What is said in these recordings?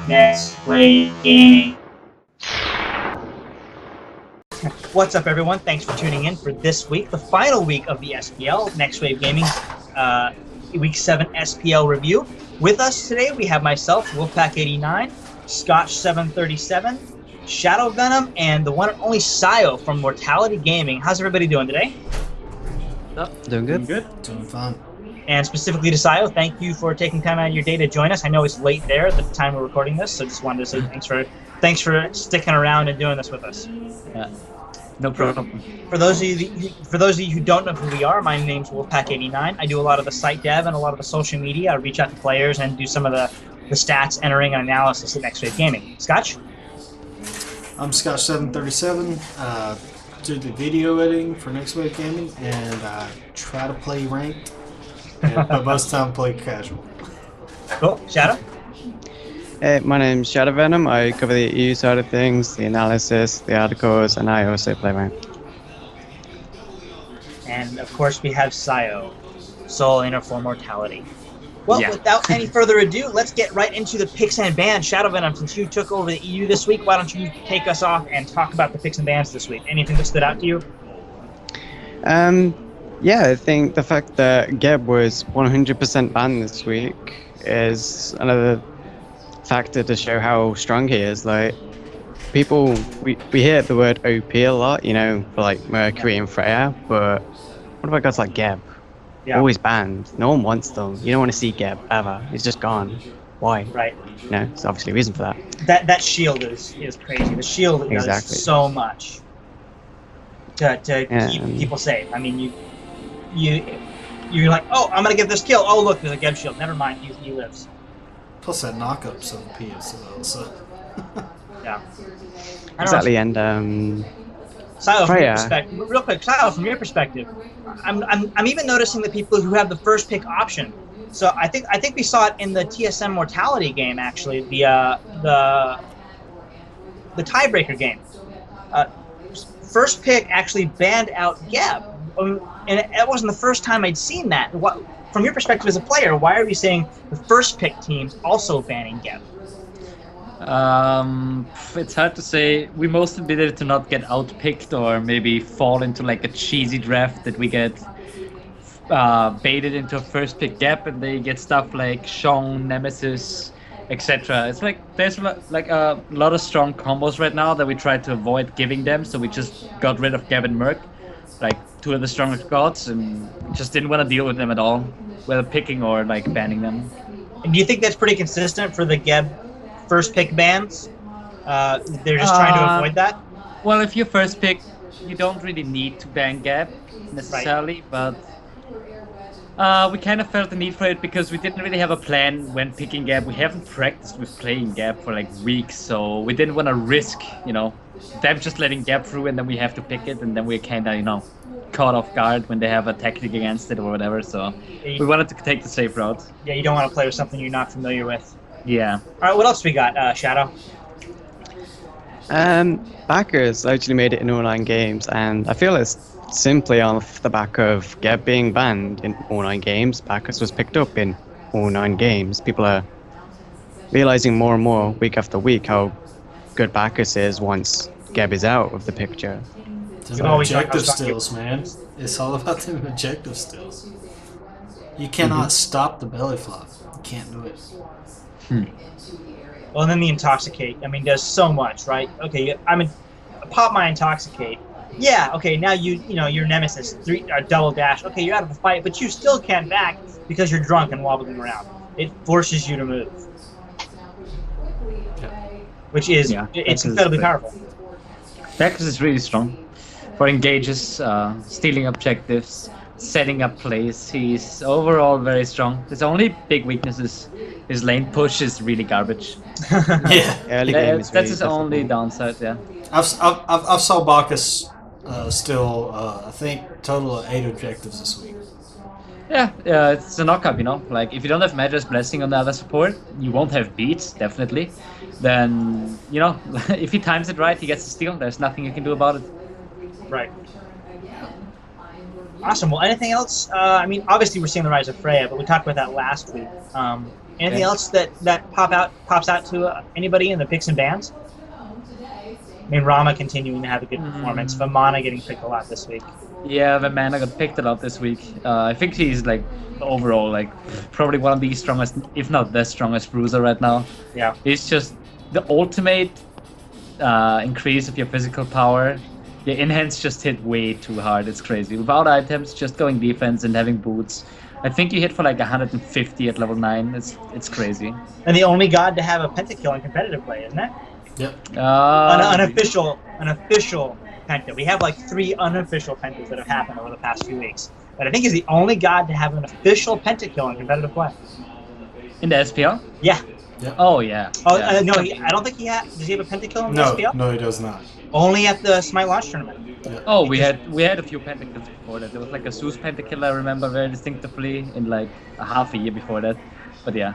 Next Wave Gaming. What's up, everyone? Thanks for tuning in for this week, the final week of the SPL, Next Wave Gaming's Week 7 SPL review. With us today, we have myself, Wolfpack89, Scotch737, Shadow Venom, and the one and only Sayo from Mortality Gaming. How's everybody doing today? Doing good. Doing fine. And specifically to Sayo, thank you for taking time out of your day to join us. I know it's late there at the time we're recording this, so just wanted to say thanks for sticking around and doing this with us. Yeah, no problem. For those of you who don't know who we are, my name's Wolfpack89. I do a lot of the site dev and a lot of the social media. I reach out to players and do some of the stats, entering, and analysis at Next Wave Gaming. Scotch? I'm Scotch737. Do the video editing for Next Wave Gaming, and I try to play ranked, but most of the time play casual. Cool. Shadow? Hey, my name's Shadow Venom. I cover the EU side of things, the analysis, the articles, and I also play ranked. And of course we have Sayo, Soul Inner for Mortality. Well, Yeah. without any further ado, let's get right into the picks and bans. Shadow Venom, since you took over the EU this week, why don't you take us off and talk about the picks and bans this week? Anything that stood out to you? Yeah, I think the fact that Geb was 100% banned this week is another factor to show how strong he is. Like, people, we hear the word OP a lot, you know, for like Mercury and Freya, but what about guys like Geb? Yeah. Always banned. No one wants them. You don't want to see Geb ever. He's just gone. Why? Right. You know, there's obviously a reason for that. That shield is crazy. The shield does so much to keep people safe. I mean, you're like, oh, I'm gonna get this kill. Oh, look, there's a Geb shield. Never mind, he lives. Plus that knockup's OP as well, so. Yeah. Exactly, and Silo, from your Freya. perspective, real quick, Silo, from your perspective, I'm even noticing the people who have the first pick option. So I think we saw it in the TSM Mortality game, actually, the tiebreaker game. First pick actually banned out Geb, and it wasn't the first time I'd seen that. What, from your perspective as a player, why are we seeing the first pick teams also banning Geb? It's hard to say. We mostly did it to not get outpicked or maybe fall into like a cheesy draft that we get baited into a first pick gap and they get stuff like Shong, Nemesis, etc. It's like there's like a lot of strong combos right now that we try to avoid giving them, so we just got rid of Geb and Merc, like two of the strongest gods, and just didn't want to deal with them at all, whether picking or like banning them. And do you think that's pretty consistent for the Geb first pick bans? They're just trying to avoid that? Well, if you first pick, you don't really need to ban Geb necessarily, but we kind of felt the need for it because we didn't really have a plan when picking Geb. We haven't practiced with playing Geb for like weeks, so we didn't want to risk, you know, them just letting Geb through and then we have to pick it, and then we're kind of, you know, caught off guard when they have a tactic against it or whatever, so we wanted to take the safe route. Yeah, you don't want to play with something you're not familiar with. Yeah. All right, what else we got, Shadow? Backers actually made it in online games, and I feel it's simply off the back of Geb being banned in online games. Backers was picked up in all 9 games. People are realizing more and more week after week how good Backers is once Geb is out of the picture. It's about objective stills, man. It's all about the objective stills. You cannot stop the belly flop. You can't do it. Well, and then the Intoxicate, I mean, does so much, right? Okay, pop my Intoxicate. Yeah, okay, now you know, your Nemesis, double dash. Okay, you're out of the fight, but you still can't back because you're drunk and wobbling around. It forces you to move. Which is, it's incredibly powerful. Backers is really strong for engages, stealing objectives, setting up plays. He's overall very strong. His only big weakness is his lane push is really garbage. Yeah, Early game is That's really his difficult. only downside. Yeah. I've saw Bacchus still, I think, total of 8 objectives this week. Yeah, it's a knockup, you know. Like, if you don't have Madra's Blessing on the other support, you won't have beats, definitely. Then, you know, if he times it right, he gets the steal. There's nothing you can do about it. Right. Awesome. Well, anything else? I mean, obviously we're seeing the rise of Freya, but we talked about that last week. Anything else that pops out to anybody in the picks and bans? I mean, Rama continuing to have a good performance. Vamana getting picked a lot this week. Yeah, Vamana got picked a lot this week. I think he's like overall like probably one of the strongest, if not the strongest bruiser right now. Yeah. He's just the ultimate increase of your physical power. Your in-hands just hit way too hard. It's crazy. Without items, just going defense and having boots. I think you hit for like 150 at level 9. It's crazy. And the only god to have a pentakill in competitive play, isn't it? Yep. Unofficial penta. We have like 3 unofficial pentas that have happened over the past few weeks. But I think he's the only god to have an official pentakill in competitive play. In the SPL? Yeah. Yep. Oh yeah. Oh yeah. no, I don't think he has. Does he have a pentakill in the No, SPL? no, he does not. Only at the Smite launch tournament. Yeah. Oh, we had a few pentakills before that. There was like a Zeus pentakill I remember very distinctively in like a half a year before that. But yeah.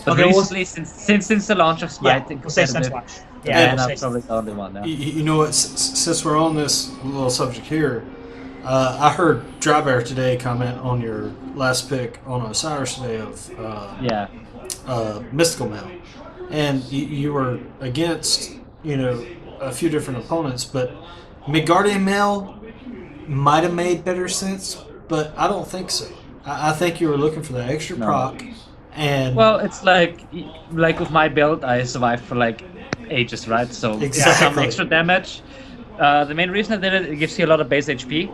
But Okay, recently, since the launch of Smite, Yeah, we'll say since launch. Yeah, Yeah, and we'll I'm say probably the only one now. You know what? Since we're on this little subject here, I heard Drybear today comment on your last pick on Osiris today of Yeah. Mystical Mail, and you were against a few different opponents, but Midgardian Mail might have made better sense, but I don't think so. I think you were looking for that extra proc, and well, it's like with my build, I survived for like ages, right? So Exactly. some extra damage. The main reason I did it gives you a lot of base HP,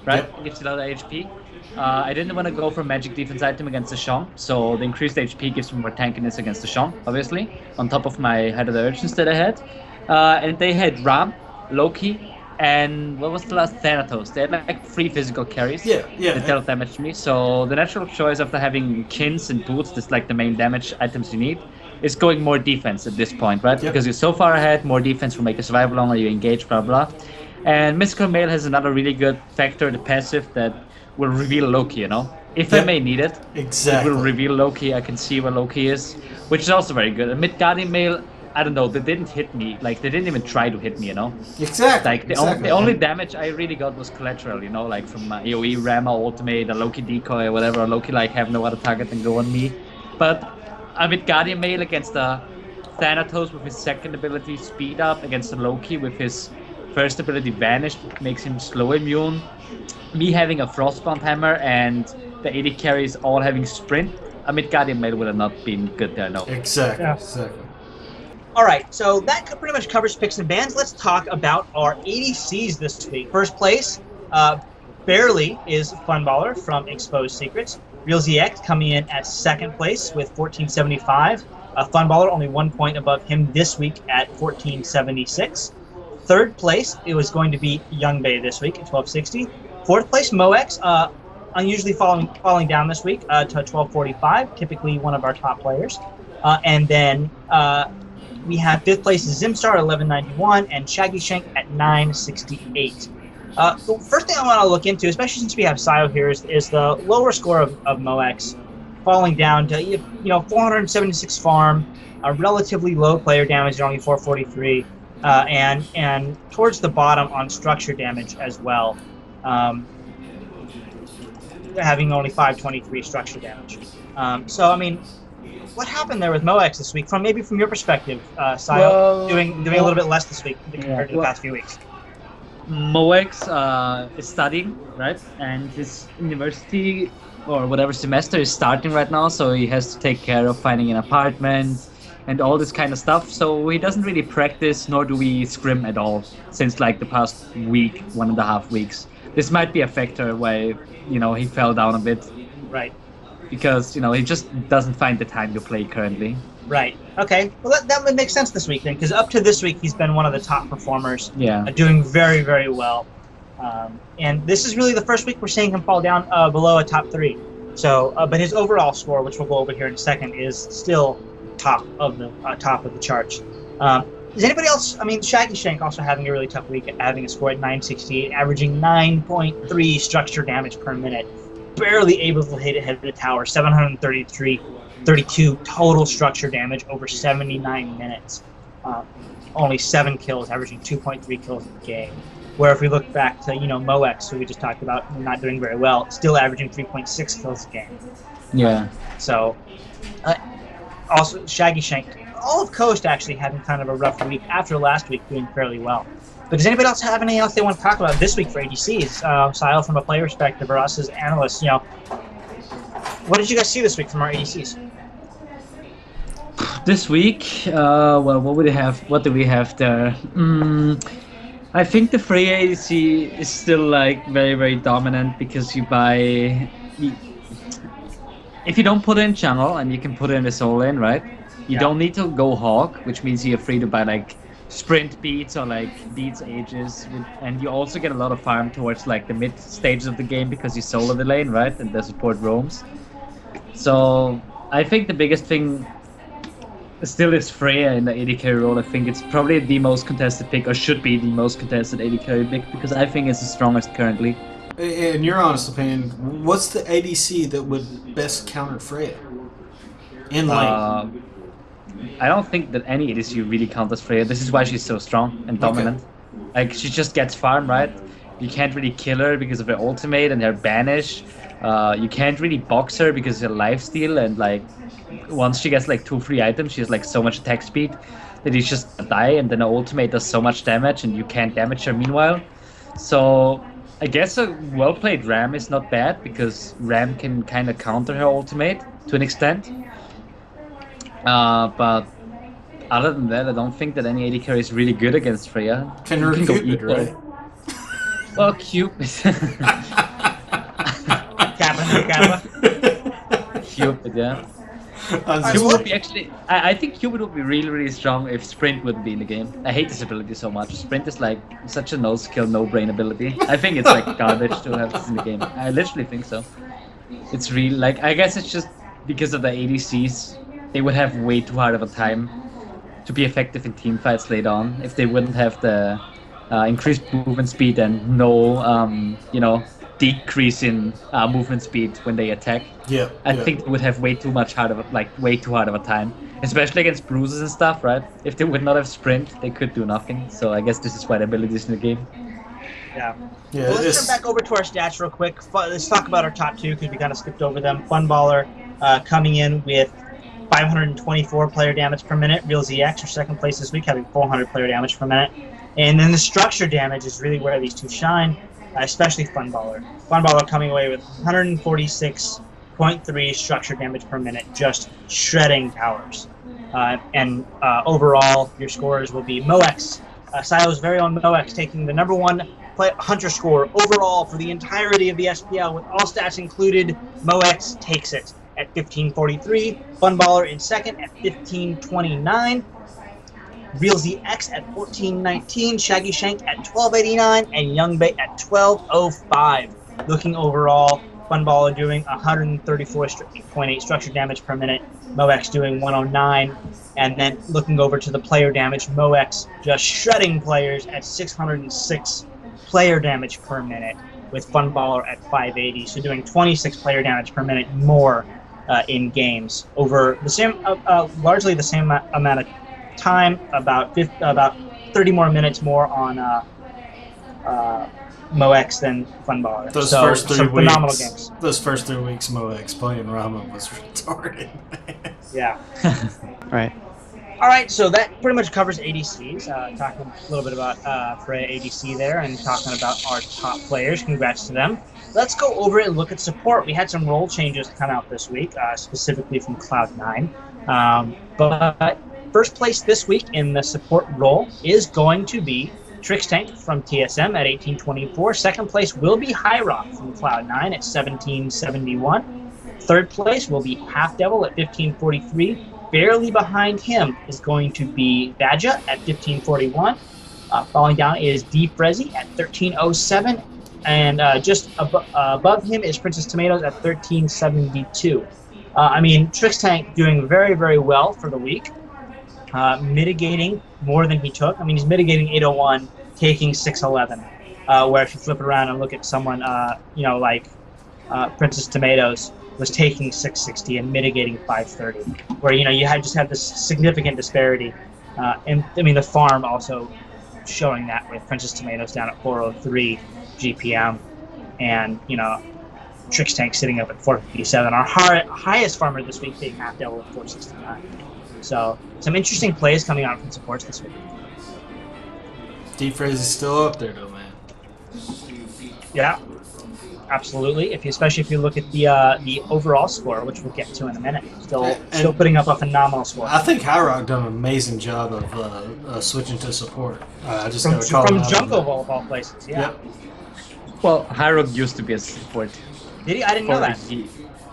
right? Yep. It gives you a lot of HP. I didn't want to go for a magic defense item against the Shang, so the increased HP gives me more tankiness against the Shang, obviously, on top of my Head of the Urchins that I had. And they had Ram, Loki, and what was the last? Thanatos. They had like 3 physical carries yeah. that dealt damage to me. So the natural choice after having Kins and Boots, that's like the main damage items you need, is going more defense at this point, right? Yep. Because you're so far ahead, more defense will make you survive longer, you engage, blah, blah. And Mystical Mail has another really good factor, the passive, that will reveal Loki, If I Yep. may need it, Exactly. it will reveal Loki. I can see where Loki is, which is also very good. And Midgardian Mail, I don't know, they didn't hit me. Like, they didn't even try to hit me, Exactly. Like, the exactly. only damage I really got was collateral, like from my AoE, Rama, ultimate, a Loki decoy, or whatever. Or Loki, like, have no other target than go on me. But Midgardian Mail against the Thanatos with his second ability, speed up, against the Loki with his first ability, vanish, makes him slow immune. Me having a Frostbound Hammer and the 80 carries all having sprint, Midgardian Mail would have not been good there, no. Exactly. Yeah. Exactly. All right, so that pretty much covers picks and bans. Let's talk about our ADCs this week. First place, barely, is Funballer from Exposed Secrets. Real ZX coming in at second place with 1475. Funballer only 1 point above him this week at 1476. Third place, it was going to be Young Bay this week at 1260. Fourth place, Moex, unusually falling down this week to 1245, typically one of our top players. And then we have fifth place Zimstar at 1191 and Shaggy Shank at 968. The first thing I want to look into, especially since we have Sio here, is the lower score of Moex falling down to 476 farm, a relatively low player damage, only 443, and towards the bottom on structure damage as well, having only 523 structure damage. So I mean, what happened there with Moex this week? From your perspective, Sio, Well, doing a little bit less this week compared to the past few weeks. Moex is studying, right? And his university or whatever semester is starting right now, so he has to take care of finding an apartment and all this kind of stuff. So he doesn't really practice, nor do we scrim at all since like the past week, 1.5 weeks. This might be a factor why, he fell down a bit. Right. Because, he just doesn't find the time to play currently. Right. Okay. Well, that would make sense this week then, because up to this week he's been one of the top performers. Yeah. Doing very, very well. And this is really the first week we're seeing him fall down below a top 3. So, but his overall score, which we'll go over here in a second, is still top of the charts. Is anybody else? I mean, Shaggy Shank also having a really tough week, having a score at 968, averaging 9.3 structure damage per minute. Barely able to hit ahead of the tower, 732 total structure damage over 79 minutes. Only 7 kills, averaging 2.3 kills a game. Where if we look back to, Moex, who we just talked about, not doing very well, still averaging 3.6 kills a game. Yeah. So, also Shaggy Shank, all of Coast actually having kind of a rough week after last week doing fairly well. But does anybody else have anything else they want to talk about this week for ADCs? Sile, from a player perspective, or us as analysts, what did you guys see this week from our ADCs? This week, well, what do we have there? I think the Freya ADC is still like very, very dominant because if you don't put it in jungle and you can put it in the soul lane, right? You don't need to go hog, which means you're free to buy like sprint beats or like beats ages, and you also get a lot of farm towards like the mid stages of the game because you solo the lane, right? And the support roams. So I think the biggest thing still is Freya in the AD carry role. I think it's probably the most contested pick, or should be the most contested AD carry pick, because I think it's the strongest currently. In your honest opinion, what's the ADC that would best counter Freya in lane? I don't think that any ADC really counters Freya. This is why she's so strong and dominant. Okay. Like, she just gets farm, right? You can't really kill her because of her ultimate and her banish. You can't really box her because of her lifesteal, and like once she gets like 2 free items, she has like so much attack speed that you just die, and then her ultimate does so much damage and you can't damage her meanwhile. So I guess a well-played Ram is not bad, because Ram can kind of counter her ultimate to an extent. But other than that, I don't think that any AD carry is really good against Freya. Can her Cupid, right? Well, Cupid. Kappa. Cupid, yeah. Cupid would be actually. I think Cupid would be really, really strong if Sprint wouldn't be in the game. I hate this ability so much. Sprint is like such a no-skill, no-brain ability. I think it's like garbage to have this in the game. I literally think so. It's really like, I guess it's just because of the ADCs. They would have way too hard of a time to be effective in team fights later on if they wouldn't have the increased movement speed and no, decrease in movement speed when they attack. Yeah. I think they would have way too hard of a time, especially against bruises and stuff, right? If they would not have sprint, they could do nothing. So I guess this is why the ability is in the game. Yeah. Well, let's turn back over to our stats real quick. Let's talk about our top two, because we kind of skipped over them. Funballer coming in with 524 player damage per minute. Real ZX are second place this week, having 400 player damage per minute. And then the structure damage is really where these two shine, especially Funballer. Funballer coming away with 146.3 structure damage per minute, just shredding towers. And overall, your scores will be Moex. Silo's very own Moex taking the #1 Hunter score overall for the entirety of the SPL, with all stats included. Moex takes it at 1543, Funballer in second at 1529, Real ZX at 1419, Shaggy Shank at 1289, and Youngbait at 1205. Looking overall, Funballer doing 134.8 structure damage per minute, Moex doing 109, and then looking over to the player damage, Moex just shredding players at 606 player damage per minute, with Funballer at 580, so doing 26 player damage per minute more in games over the same, largely the same amount of time, about 30 more minutes more on Moex than Funballer. Those first 3 weeks, phenomenal games. Those first 3 weeks, Moex playing Rama was retarded. Yeah. Right. All right, so that pretty much covers ADCs. Talking a little bit about Freya ADC there, and talking about our top players. Congrats to them. Let's go over it and look at support. We had some role changes come out this week, specifically from Cloud9. But first place this week in the support role is going to be Trixtank from TSM at 1824. Second place will be Hyrock from Cloud9 at 1771. Third place will be Half Devil at 1543. Barely behind him is going to be Badja at 1541. Falling down is D Frezzy at 1307. And just above him is Princess Tomatoes at 1372. Trixtank doing very, very well for the week. Mitigating more than he took. He's mitigating 801, taking 611. Where if you flip it around and look at someone, like Princess Tomatoes was taking 660 and mitigating 530. Where, you just had this significant disparity. And the farm also showing that with Princess Tomatoes down at 403 GPM, and Trix Tank sitting up at 457. Our highest farmer this week being Half Devil at 469. So some interesting plays coming out from supports this week. D-Phrase is still up there though, man. Yeah, absolutely. Especially if you look at the overall score, which we'll get to in a minute, still putting up a phenomenal score. I think High Rock done an amazing job of switching to support. I just from gotta call him out Jungle on that. of all places. Yeah. Yep. Well, Hyrok used to be a support. Did he? I didn't know that.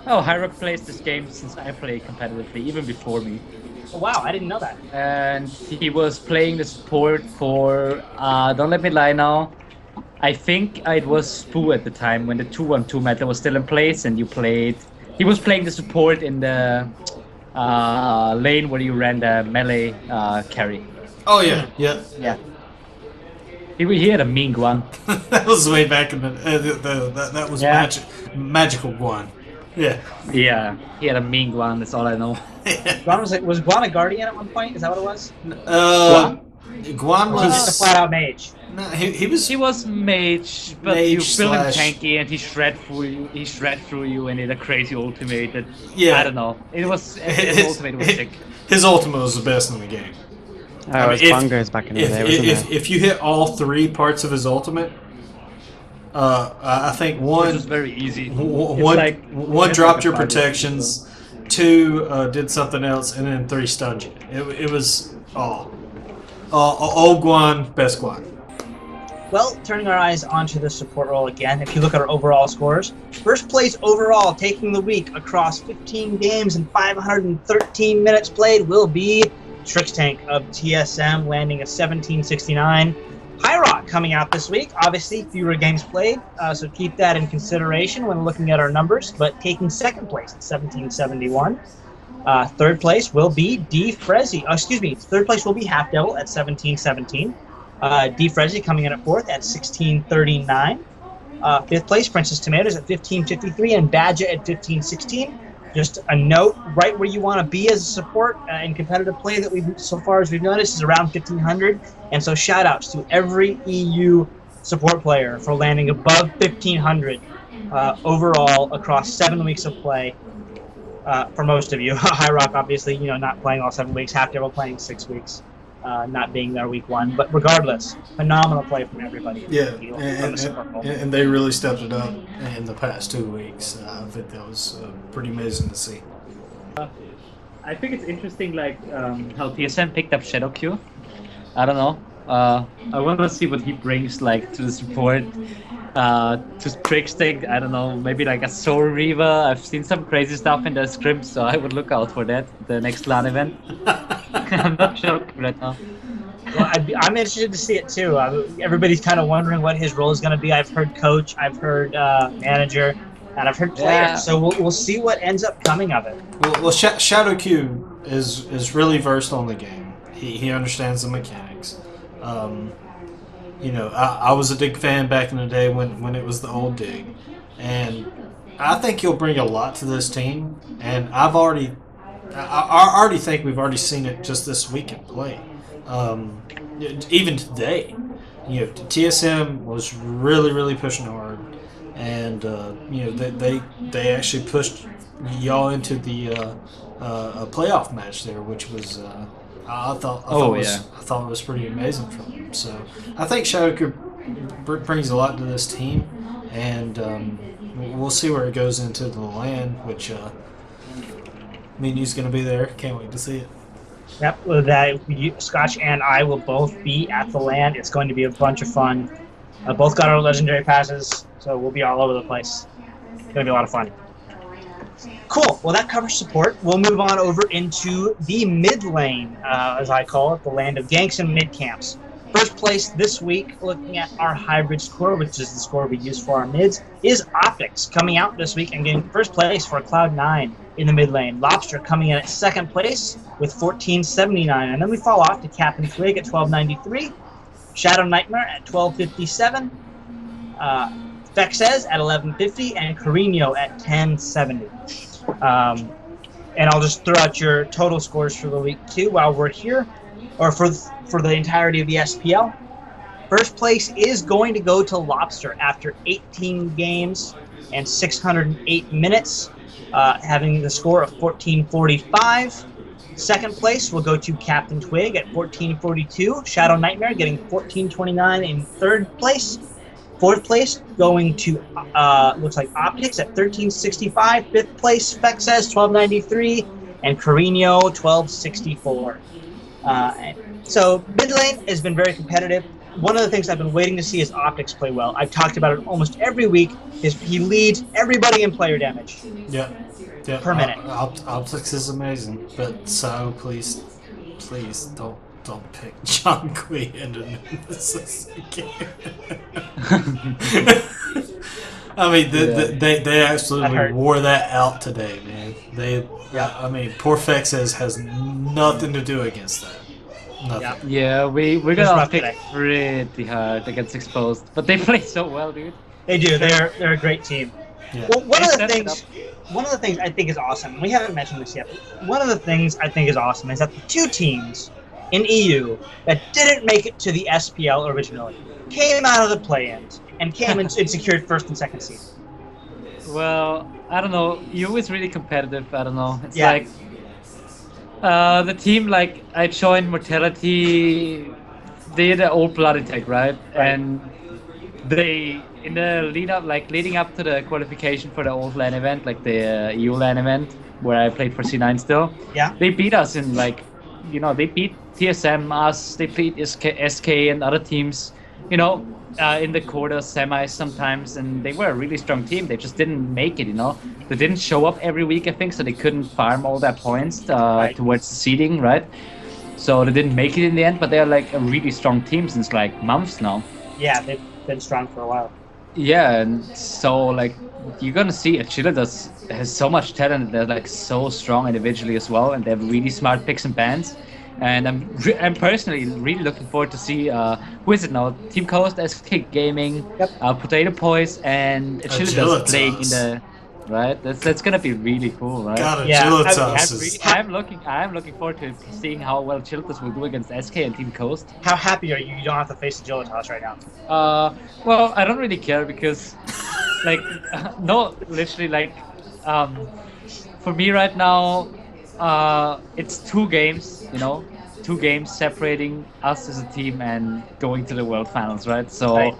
Hyrok plays this game since I play competitively, even before me. Oh, wow, I didn't know that. And he was playing the support for, don't let me lie now, I think it was Spoo at the time when the 2-1-2 meta was still in place, and he was playing the support in the lane where you ran the melee carry. Oh yeah, yeah. Yeah. He had a mean Guan. That was way back in that was magical Guan. Yeah. Yeah, he had a mean Guan, that's all I know. Guan was Guan a guardian at one point? Is that what it was? Guan Or was he just a was flat out mage? no, he was He was mage, but Mage you build him slash- tanky and he shred through you and did a crazy ultimate that, Yeah. I don't know. His ultimate was sick. His ultimate was the best in the game. Oh, it was bongos back in the day, wasn't it? If you hit all three parts of his ultimate, I think Which one was very easy. one dropped your protections, two did something else, and then three stunned you. It was old Guan, best Guan. Well, turning our eyes onto the support role again, if you look at our overall scores, first place overall taking the week across 15 games and 513 minutes played will be Trix Tank of TSM, landing a 1769. High Rock coming out this week, obviously fewer games played, so keep that in consideration when looking at our numbers, but taking second place at 1771. Third place will be third place will be Half Devil at 1717. D Frezzi coming in at fourth at 1639. Fifth place, Princess Tomatoes at 1553, and Badger at 1516. Just a note, right where you want to be as a support in competitive play that we've noticed is around 1500. And so shout outs to every EU support player for landing above 1500 overall across 7 weeks of play. For most of you, High Rock obviously, not playing all 7 weeks. Half Devil playing 6 weeks. Not being there week one, but regardless, phenomenal play from everybody. Yeah, From the support role. and they really stepped it up in the past 2 weeks. I think that was pretty amazing to see. I think it's interesting, how TSM picked up Shadow Q. I don't know. I want to see what he brings, to the support. To Trix Tank, I don't know, maybe like a Soul Reaver. I've seen some crazy stuff in the script, so I would look out for that, the next LAN event. I'm not sure right now. Well, I'm interested to see it too. Everybody's kind of wondering what his role is going to be. I've heard coach, I've heard manager, and I've heard player. Yeah. So we'll see what ends up coming of it. Well, Shadow Q is really versed on the game. He understands the mechanics. I was a dig fan back in the day when it was the old dig, and I think he'll bring a lot to this team. And I already think we've already seen it just this week in play. Even today, TSM was really pushing hard, and they actually pushed y'all into the a playoff match there, which was I thought it was pretty amazing from them. So I think Shadow brings a lot to this team, and we'll see where it goes into the LAN, which Menu's going to be there. Can't wait to see it. Yep, Scotch and I will both be at the LAN. It's going to be a bunch of fun. Both got our legendary passes, so we'll be all over the place. It's going to be a lot of fun. Cool. Well, that covers support. We'll move on over into the mid lane, as I call it, the land of ganks and mid camps. First place this week, looking at our hybrid score, which is the score we use for our mids, is Optics coming out this week and getting first place for Cloud9 in the mid lane. Lobster coming in at second place with 1479, and then we fall off to Captain Twig at 1293, Shadow Nightmare at 1257, Fexez at 1150, and Carino at 1070. And I'll just throw out your total scores for the week too while we're here, or for the entirety of the SPL. First place is going to go to Lobster after 18 games and 608 minutes, having the score of 1445. Second place will go to Captain Twig at 1442. Shadow Nightmare getting 1429 in third place. Fourth place going to looks like Optics at 1365. Fifth place Spec says 1293, and Carino 1264. So mid lane has been very competitive. One of the things I've been waiting to see is Optics play well. I've talked about it almost every week. He leads everybody in player damage. Yeah. Per minute. Optics is amazing, but so please don't pick John Quee into Nemesis again. I mean, they absolutely wore that out today, man. I mean, poor Fexes has nothing to do against that. Nothing. Yeah, we're gonna pick pretty hard against Exposed, but they play so well, dude. They do. They're a great team. Yeah. Well, one of the things I think is awesome, we haven't mentioned this yet, but one of the things I think is awesome is that the two teams in EU that didn't make it to the SPL originally came out of the play-ins and came and secured first and second seed. Well, I don't know. EU is really competitive. I don't know. It's like the team, like I joined Mortality, they're the old Bloody Tech, right? And they in the leading up to the qualification for the old LAN event, like the EU LAN event, where I played for C9 still. Yeah. They beat us in they beat TSM, us, they beat SK and other teams, in the quarters, semis sometimes, and they were a really strong team. They just didn't make it, They didn't show up every week, I think, so they couldn't farm all their points towards the seeding, right? So they didn't make it in the end, but they're like a really strong team since like months now. Yeah, they've been strong for a while. Yeah, and so like you're gonna see Achilles has so much talent. They're like so strong individually as well, and they have really smart picks and bans. And I'm personally really looking forward to see who is it now? Team Coast, SK Gaming, Potato Poise, and Achilles playing in the right. That's gonna be really cool, right? God, I'm looking forward to seeing how well Achilles will do against SK and Team Coast. How happy are you? You don't have to face Agilitas right now. Well, I don't really care because, literally, for me right now, it's 2 games, 2 games separating us as a team and going to the World Finals, right? So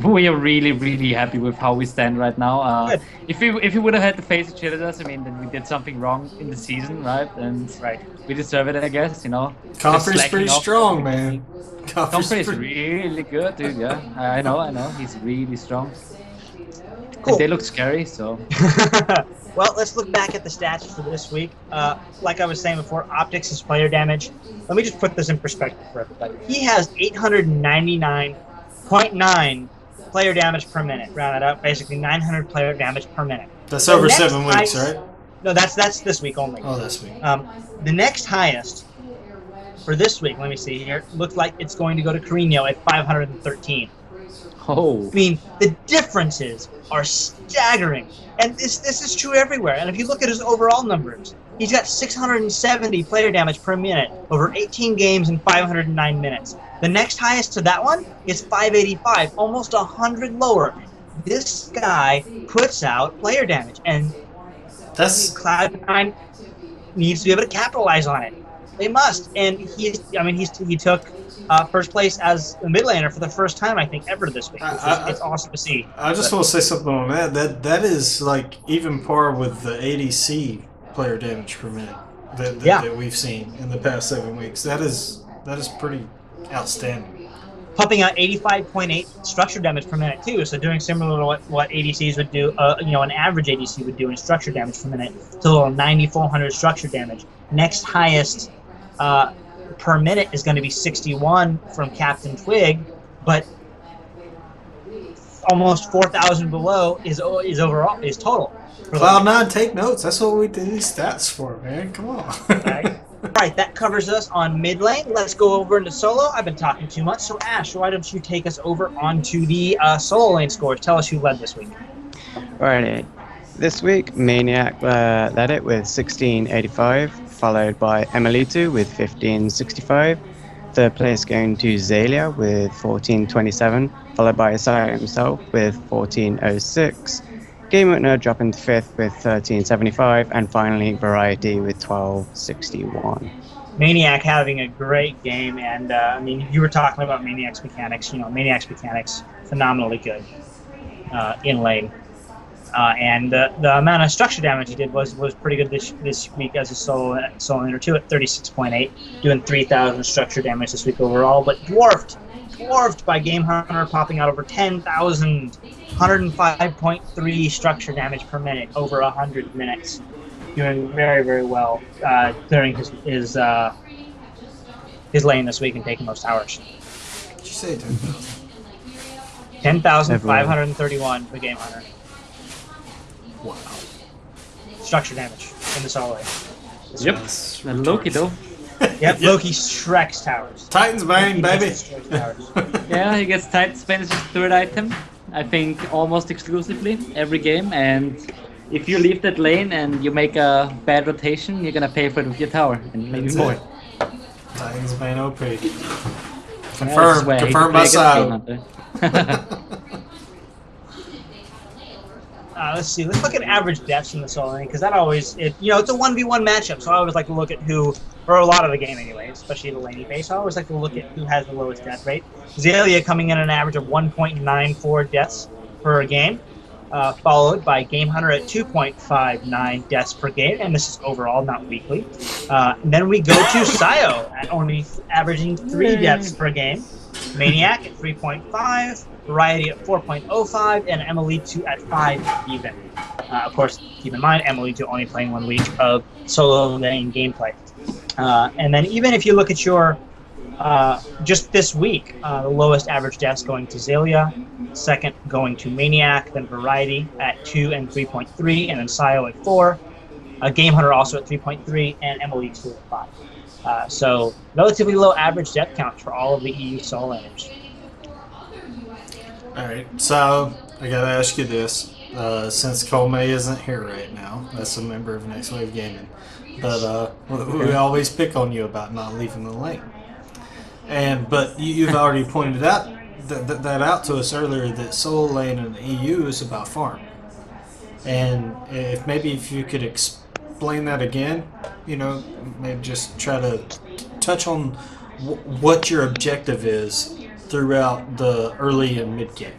we are really, really happy with how we stand right now. If we would have had to face Achilles, I mean, then we did something wrong in the season, right? And we deserve it, I guess, Comfrey's pretty strong, man. Comfrey is really good, dude. Yeah, I know. He's really strong. Cool. And they look scary, so. Well, let's look back at the stats for this week. Like I was saying before, Optics is player damage. Let me just put this in perspective for everybody. He has 899.9 player damage per minute. Round it up, basically 900 player damage per minute. That's over 7 weeks, right? No, that's this week only. Oh, this week. The next highest for this week, let me see here, looks like it's going to go to Carino at 513. Oh. I mean, the differences are staggering. And this is true everywhere. And if you look at his overall numbers, he's got 670 player damage per minute over 18 games and 509 minutes. The next highest to that one is 585, almost 100 lower. This guy puts out player damage, and Cloud9 needs to be able to capitalize on it. They must, and he took first place as the mid laner for the first time, I think, ever this week. It's awesome to see. I just want to say something on that. That is like even par with the ADC player damage per minute that we've seen in the past 7 weeks. That is pretty outstanding. Pumping out 85.8 structure damage per minute too, so doing similar to what ADCs would do, an average ADC would do in structure damage per minute, to 9,400 structure damage. Next highest per minute is going to be 61 from Captain Twig, but almost 4,000 below is total. Cloud9, take notes. That's what we do these stats for, man. Come on. Right, that covers us on mid lane. Let's go over into solo. I've been talking too much, so Ash, why don't you take us over onto the solo lane scores? Tell us who led this week. Alrighty. This week, Maniac led it with 1685, followed by Emilitu with 1565, Third place going to Zalia with 14.27, followed by Isaiah himself with 14.06. Game Winner dropping to 5th with 13.75, and finally Variety with 12.61. Maniac having a great game, and I mean, you were talking about Maniac's mechanics. Maniac's mechanics phenomenally good in lane, and the amount of structure damage he did was pretty good this week as a solo laner too, at 36.8, doing 3,000 structure damage this week overall, but dwarfed by Game Hunter popping out over 10,000, 105.3 structure damage per minute over 100 minutes. Doing very, very well, clearing his lane this week and taking those towers. Did you say 10,000? 10,531 for Game Hunter. Wow. Structure damage in the solo lane. Yep. And Loki though. Yep, Loki Shrek's towers. Titan's Bane, baby. Yeah, he gets Titan's Bane as his third item. I think almost exclusively every game, and if you leave that lane and you make a bad rotation, you're gonna pay for it with your tower, and maybe more. Titan's Bane OP. Confirmed by Sio. Let's see. Let's look at average deaths in the solo lane, because that always, it's a 1v1 matchup, so I always like to look at who, for a lot of the game anyway, especially the laney base, I always like to look at who has the lowest death rate. Zalia coming in an average of 1.94 deaths per game. Followed by Game Hunter at 2.59 deaths per game, and this is overall, not weekly. And then we go to Sio at only averaging 3 deaths per game, Maniac at 3.5, Variety at 4.05, and Emily2 at 5 even. Of course, keep in mind, Emily2 only playing 1 week of solo lane gameplay. And then even if you look at your just this week, the lowest average deaths going to Zalia, second going to Maniac, then Variety at 2 and 3.3, and then Sio at 4. Game Hunter also at 3.3, and Emily2 at 5. So relatively low average death counts for all of the EU solo laners. Alright, so I gotta ask you this. Since Colmay isn't here right now, that's a member of Next Wave Gaming, but we always pick on you about not leaving the lane. But you've already pointed out that out to us earlier, that solo lane in the EU is about farm. And if you could explain that again, maybe just try to touch on what your objective is throughout the early and mid game.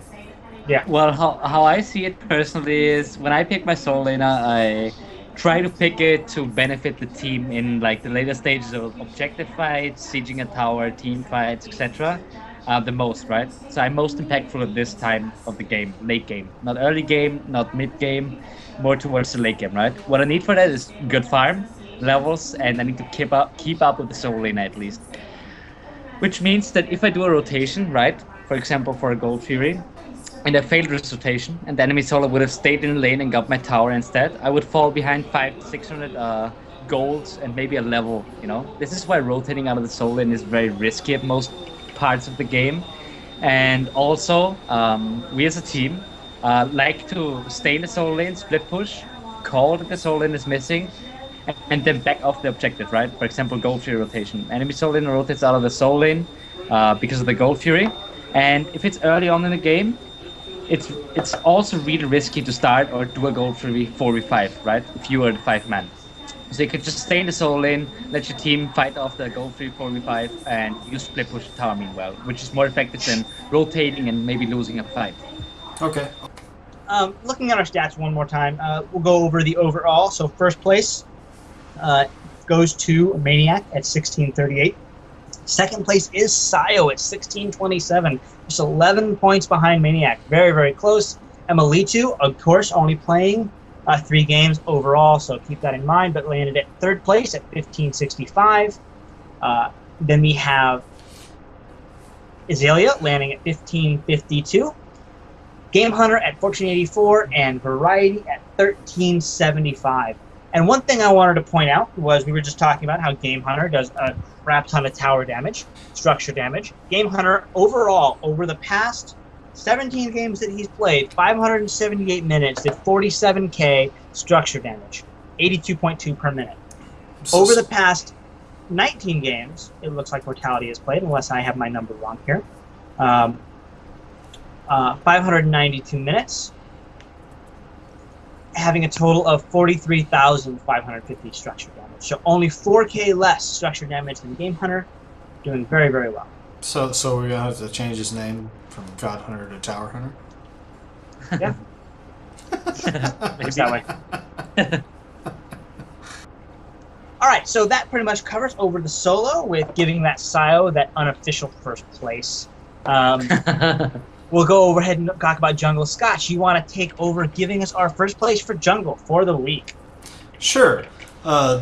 Yeah. Well, how I see it personally is when I pick my solo laner, I try to pick it to benefit the team in like the later stages of objective fights, sieging a tower, team fights, etc. The most, right? So I'm most impactful at this time of the game, late game. Not early game, not mid game, more towards the late game, right? What I need for that is good farm levels, and I need to keep up with the solo lane at least. Which means that if I do a rotation, right? For example, for a Gold Fury, and I failed this rotation, and the enemy solo would have stayed in the lane and got my tower instead, I would fall behind 500 to 600 golds and maybe a level, This is why rotating out of the solo lane is very risky at most parts of the game. And also, we as a team like to stay in the solo lane, split push, call that the solo lane is missing, and then back off the objective, right? For example, Gold Fury rotation. Enemy solo lane rotates out of the solo lane because of the Gold Fury. And if it's early on in the game, it's also really risky to start or do a Gold Fury 4v5, right? If you are the 5-man. So you could just stay in the solo lane, let your team fight off the Gold Fury 4v5, and you split push the tower meanwhile, which is more effective than rotating and maybe losing a fight. Okay. Looking at our stats one more time, we'll go over the overall. So first place goes to Maniac at 1638. Second place is Sio at 1627, just 11 points behind Maniac. Very, very close. Emily2, of course, only playing 3 games overall, so keep that in mind, but landed at third place at 1565. Then we have Azalea landing at 1552. Game Hunter at 1484, and Variety at 1375. And one thing I wanted to point out was we were just talking about how Game Hunter does a crap ton of tower damage, structure damage. Game Hunter overall, over the past 17 games that he's played, 578 minutes, did 47k structure damage, 82.2 per minute. Over the past 19 games, it looks like Mortality has played, unless I have my number wrong here. 592 minutes, having a total of 43,550 structure damage. So only 4K less structure damage than Game Hunter, doing very, very well. So we're gonna have to change his name from God Hunter to Tower Hunter. Yeah. It's that way. All right, so that pretty much covers over the solo with giving that Sio that unofficial first place. We'll go overhead and talk about jungle. Scotch, you want to take over giving us our first place for jungle for the week? Sure.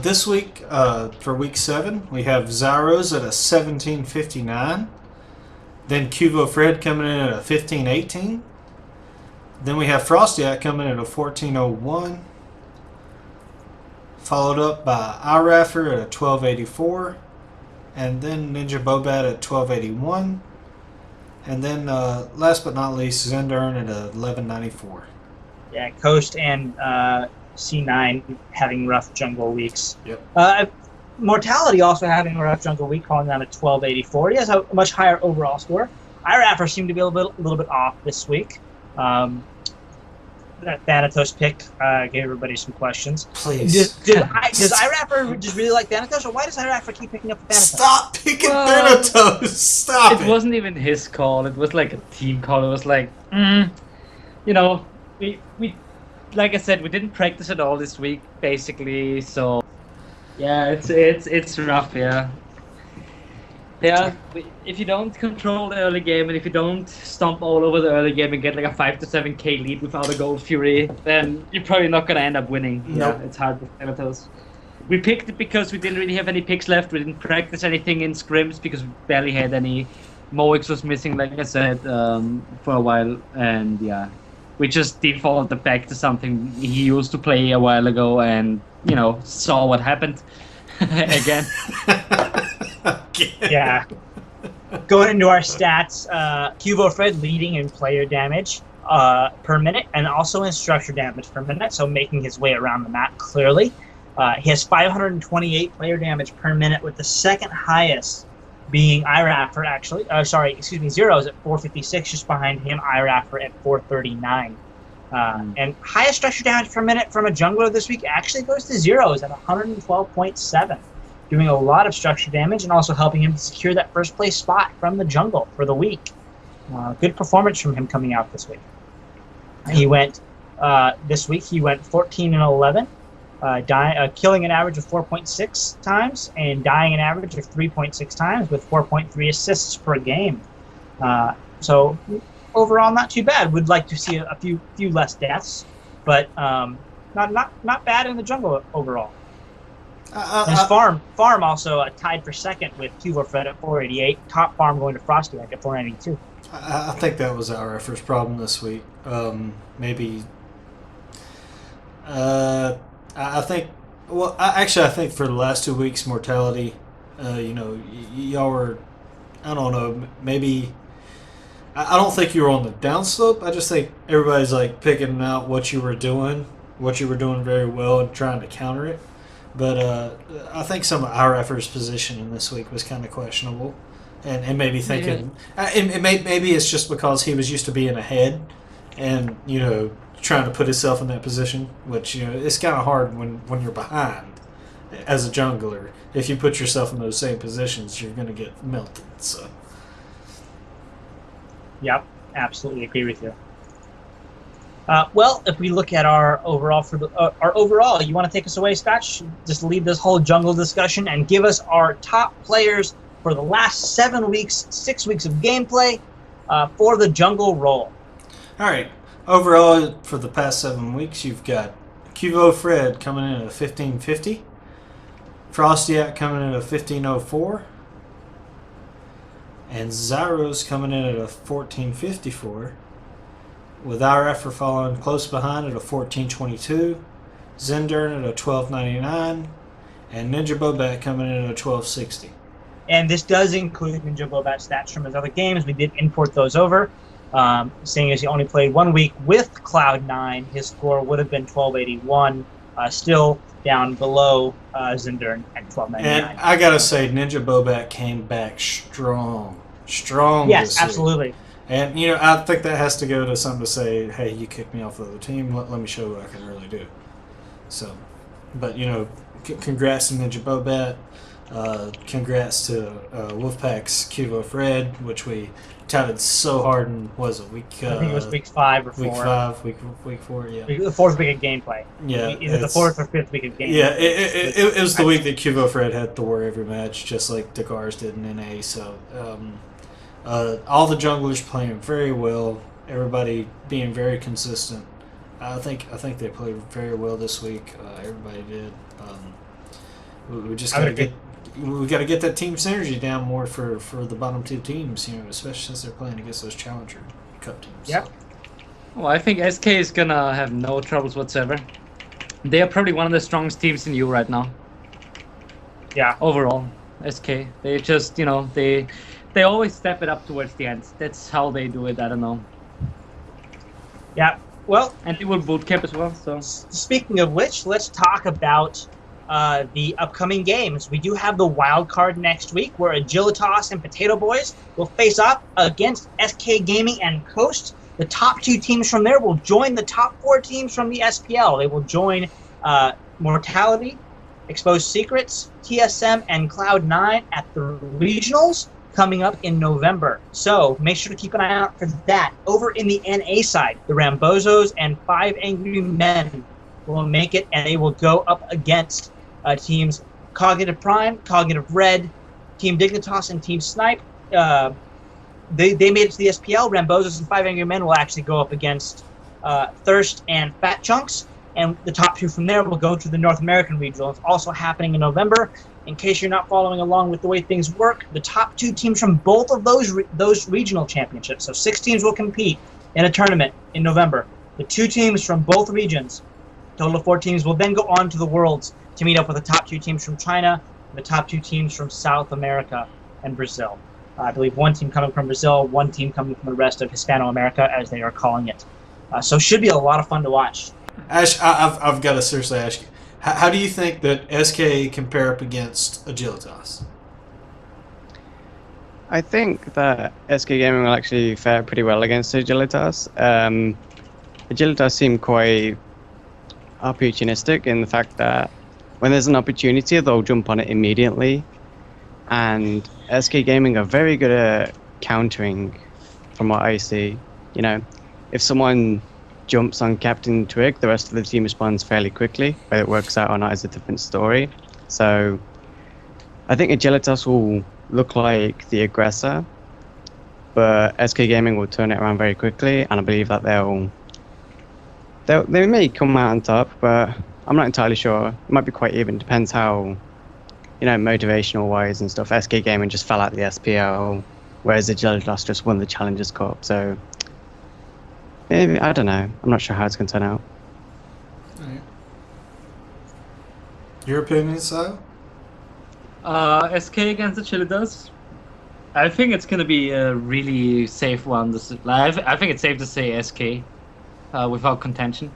This week, for week 7, we have Zyros at a 1759. Then Cuvo Fred coming in at a 1518. Then we have Frostiak coming in at a 1401. Followed up by Iraffer at a 1284. And then Ninja Bobat at 1281. And then, last but not least, Zendern at a 1194. Yeah, Coast and C9 having rough jungle weeks. Yep. Mortality also having a rough jungle week, calling down at 1284. He has a much higher overall score. Iraffer seemed to be a little bit off this week. That Thanatos pick gave everybody some questions. Please. Does Iraffer just really like Thanatos, or why does Iraffer keep picking up Thanatos? Stop picking Thanatos! Stop it! It wasn't even his call. It was like a team call. It was like, you know, we like I said, we didn't practice at all this week, basically. So yeah, it's rough. Yeah. If you don't control the early game, and if you don't stomp all over the early game and get like a 5 to 7K lead without a Gold Fury, then you're probably not gonna end up winning. Nope. Yeah, it's hard with Thanatos. We picked it because we didn't really have any picks left. We didn't practice anything in scrims because we barely had any. Moix was missing, like I said, for a while, and yeah, we just defaulted back to something he used to play a while ago, and you know, saw what happened again. Yeah. Going into our stats, Cuvo Fred leading in player damage per minute and also in structure damage per minute, so making his way around the map clearly. He has 528 player damage per minute, with the second highest being Iraffer, actually. Zeros at 456, just behind him, Iraffer at 439. And highest structure damage per minute from a jungler this week actually goes to Zeros at 112.7. Doing a lot of structure damage and also helping him to secure that first place spot from the jungle for the week. Good performance from him coming out this week. He went this week. He went 14 and 11, killing an average of 4.6 times and dying an average of 3.6 times with 4.3 assists per game. So overall, not too bad. Would like to see a few less deaths, but not bad in the jungle overall. His farm also tied for second with Cuvo Fred at 488. Top farm going to Frostiak at 492. I think that was our first problem this week. Maybe. I think. Well, I think for the last 2 weeks, Mortality. Y'all were. I don't know. Maybe. I don't think you were on the downslope. I just think everybody's like picking out what you were doing very well, and trying to counter it. But I think some of Iraffer's position in this week was kind of questionable, and maybe thinking maybe it's just because he was used to being ahead, and trying to put himself in that position, which it's kind of hard when you're behind as a jungler. If you put yourself in those same positions, you're going to get melted. So. Yep, absolutely agree with you. Well, if we look at our overall you want to take us away, Scotch? Just lead this whole jungle discussion and give us our top players for the last 6 weeks of gameplay for the jungle role. All right. Overall, for the past 7 weeks, you've got Cuvo Fred coming in at a 1550, Frostiak coming in at a 1504, and Zyros coming in at a 1454. With Iraffer following close behind at a 1422, Zendern at a 1299, and Ninja Bobat coming in at a 1260. And this does include Ninja Bobat stats from his other games. We did import those over. Seeing as he only played 1 week with Cloud9, his score would have been 1281. still down below Zinder at $12.99. And I gotta say, Ninja Bobat came back strong Yes, this week. absolutely. And I think that has to go to something to say, hey, you kicked me off the other team. Let me show you what I can really do. So, but congrats to Ninja Bobat. Congrats to Wolfpack's Cubo Fred, which we touted so hard in, was it week? I think it was week 5 or 4. Week 4, yeah. The fourth week of gameplay. Yeah, Either the fourth or fifth week of gameplay. Yeah, it was the week that Cubo Fred had Thor every match, just like Dakars did in NA. So, all the junglers playing very well. Everybody being very consistent. I think they played very well this week. Everybody did. We just gotta get that team synergy down more for the bottom two teams, especially since they're playing against those Challenger Cup teams. Yep. So. Well, I think SK is gonna have no troubles whatsoever. They are probably one of the strongest teams in EU right now. Yeah. Overall, SK. They just, they always step it up towards the end. That's how they do it. I don't know. Yeah. Well, and they will bootcamp as well. So speaking of which, let's talk about the upcoming games. We do have the wild card next week, where Agilitas and Potato Boys will face off against SK Gaming and Coast. The top 2 teams from there will join the top 4 teams from the SPL. They will join Mortality, Exposed Secrets, TSM, and Cloud9 at the regionals coming up in November. So make sure to keep an eye out for that. Over in the NA side, the Rambozos and 5 Angry Men will make it, and they will go up against teams Cognitive Prime, Cognitive Red, Team Dignitas, and Team Snipe. They made it to the SPL. Rambozos and 5 Angry Men will actually go up against Thirst and Fat Chunks, and the top 2 from there will go to the North American regional. It's also happening in November. In case you're not following along with the way things work, the top 2 teams from both of those regional championships, so 6 teams will compete in a tournament in November. The 2 teams from both regions, total of 4 teams, will then go on to the Worlds to meet up with the top 2 teams from China, and the top 2 teams from South America and Brazil. I believe 1 team coming from Brazil, 1 team coming from the rest of Hispano-America, as they are calling it. So should be a lot of fun to watch. Ash, I've got to seriously ask you, how do you think that SK can pair up against Agilitas? I think that SK Gaming will actually fare pretty well against Agilitas. Agilitas seem quite opportunistic in the fact that when there's an opportunity, they'll jump on it immediately. And SK Gaming are very good at countering, from what I see. If someone jumps on Captain Twig, the rest of the team responds fairly quickly. Whether it works out or not is a different story. So I think Agilitas will look like the aggressor, but SK Gaming will turn it around very quickly, and I believe that they may come out on top, but I'm not entirely sure. It might be quite even. Depends how, motivational wise and stuff. SK Gaming just fell out the SPL, whereas Agilitas just won the Challengers Cup. So maybe, I don't know. I'm not sure how it's going to turn out. Right. Your opinion, Si? SK against Agilitas. I think it's gonna be a really safe one. I think it's safe to say SK without contention.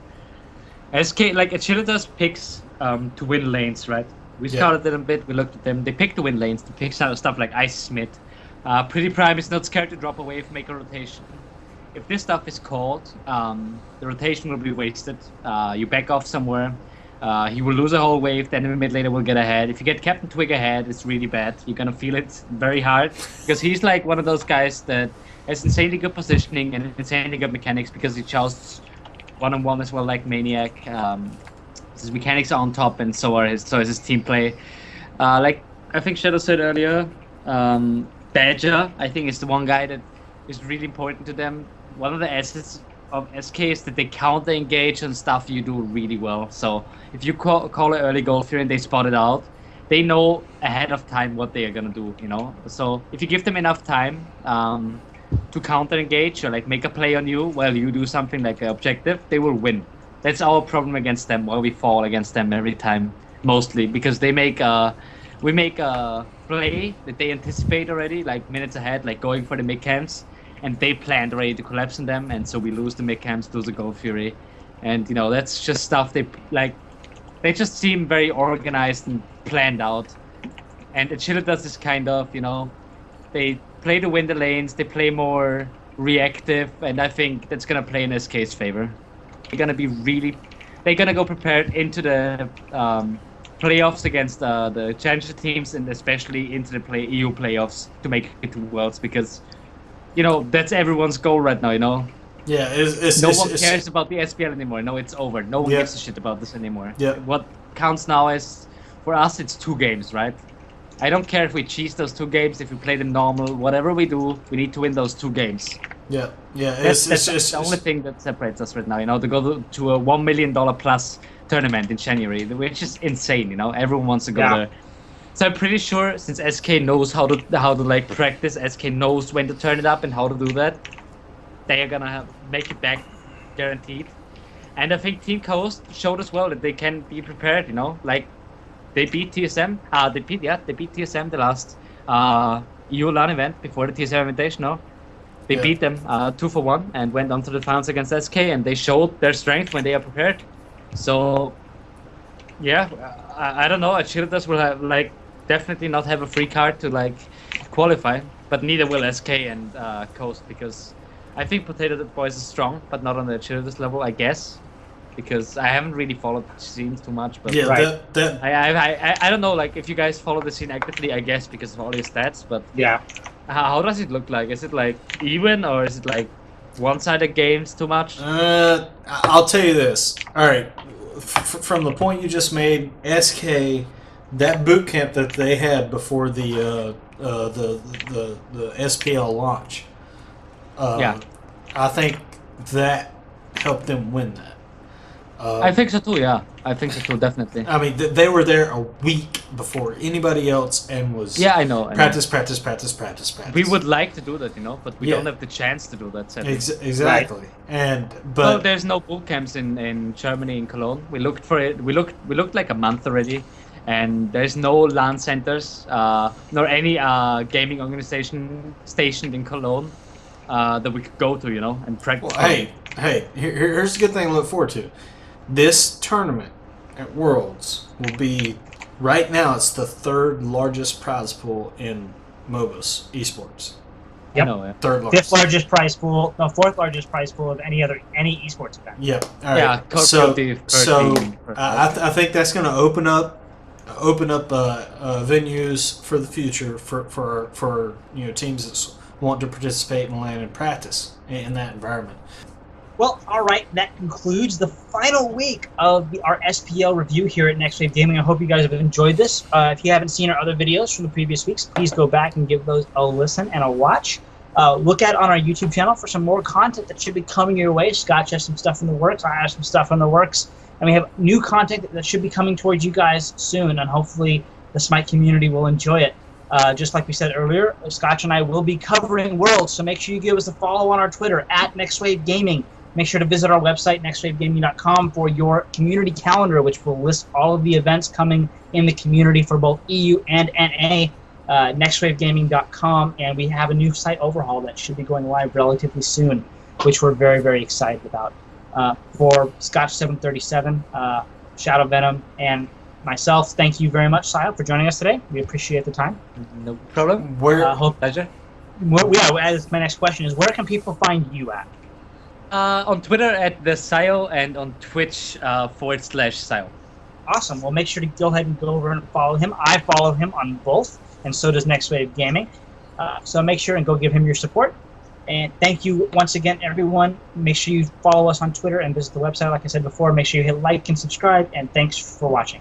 SK, like Agilitas picks to win lanes, right? We scouted them a bit, we looked at them. They pick to win lanes, they pick stuff like Ice Smith. Pretty Prime is not scared to drop a wave, make a rotation. If this stuff is called, the rotation will be wasted. You back off somewhere. He will lose a whole wave, then the mid laner will get ahead. If you get Captain Twig ahead, it's really bad. You're gonna feel it very hard, because he's like one of those guys that has insanely good positioning and insanely good mechanics, because he jousts one-on-one as well, like Maniac. His mechanics are on top, and so is his team play. Like I think Shadow said earlier, Badger, I think, is the one guy that is really important to them. One of the assets of SK is that they counter engage on stuff you do really well. So if you call an early goal fear and they spot it out, they know ahead of time what they are gonna do, So if you give them enough time to counter engage or like make a play on you while you do something like an objective, they will win. That's our problem against them, why we fall against them every time, mostly, because we make a play that they anticipate already, like minutes ahead, like going for the mid camps, and they planned already to collapse on them, and so we lose the mid camps, lose the Gold Fury, and that's just stuff they like. they just seem very organized and planned out. And Agilitas is kind of, they play to win the lanes, they play more reactive, and I think that's gonna play in SK's favor. They're gonna go prepared into the playoffs against the challenger teams, and especially into the EU playoffs to make it to Worlds, because that's everyone's goal right now. Yeah, no one cares about the SPL anymore. No, it's over. No one gives a shit about this anymore. Yeah. What counts now is, for us, it's 2 games, right? I don't care if we cheese those 2 games, if we play them normal, whatever we do, we need to win those 2 games. Yeah. That's the only thing that separates us right now. To go to a $1 million plus tournament in January, which is insane. Everyone wants to go there. So I'm pretty sure, since SK knows how to like practice, SK knows when to turn it up and how to do that, they are gonna make it back, guaranteed. And I think Team Coast showed as well that they can be prepared. Like they beat TSM. They beat TSM the last EU LAN event before the TSM Invitational. They beat them 2-1 and went on to the finals against SK, and they showed their strength when they are prepared. So yeah, I don't know. Agilitas will have definitely not have a free card to qualify, but neither will SK and Coast, because I think Potato Boys is strong, but not on the Agilitas level, I guess, because I haven't really followed the scene too much. But I don't know, if you guys follow the scene actively, I guess, because of all your stats. But how does it look like? Is it even, or is it one-sided games too much? I'll tell you this. All right, from the point you just made, SK, that boot camp that they had before the SPL launch. I think that helped them win that. I think so too, yeah. I think so too, definitely. I mean, they were there a week before anybody else and was I know. Practice. We would like to do that, but we don't have the chance to do that, sadly. Exactly. Right. Well, there's no boot camps in Germany, in Cologne. We looked for it. We looked like a month already, and there's no LAN centers, nor any gaming organization stationed in Cologne that we could go to, and practice. Well, hey, here's a good thing to look forward to. This tournament at Worlds will be, right now, it's the 3rd largest prize pool in MOBAs esports. Yep. Know, yeah. 3rd largest. 5th largest prize pool, no, 4th largest prize pool of any esports event. Yep. All right. Yeah. So I think that's going to open up venues for the future for teams that want to participate in LAN and practice in that environment. Well, all right, that concludes the final week of our SPL review here at Next Wave Gaming. I hope you guys have enjoyed this. If you haven't seen our other videos from the previous weeks, please go back and give those a listen and a watch. Look on our YouTube channel for some more content that should be coming your way. Scotch has some stuff in the works. I have some stuff in the works. And we have new content that should be coming towards you guys soon, and hopefully the Smite community will enjoy it. Just like we said earlier, Scotch and I will be covering Worlds, so make sure you give us a follow on our Twitter, @NextWaveGaming. Make sure to visit our website, nextwavegaming.com, for your community calendar, which will list all of the events coming in the community for both EU and NA, nextwavegaming.com. And we have a new site overhaul that should be going live relatively soon, which we're very, very excited about. For Scotch737, Shadow Venom, and myself, thank you very much, Sile, for joining us today. We appreciate the time. No problem. Pleasure. As my next question is, where can people find you at? On Twitter @TheSile, and on Twitch /Sile. Awesome. Well, make sure to go ahead and go over and follow him. I follow him on both, and so does Next Wave Gaming. So make sure and go give him your support. And thank you once again, everyone. Make sure you follow us on Twitter and visit the website, like I said before. Make sure you hit like and subscribe, and thanks for watching.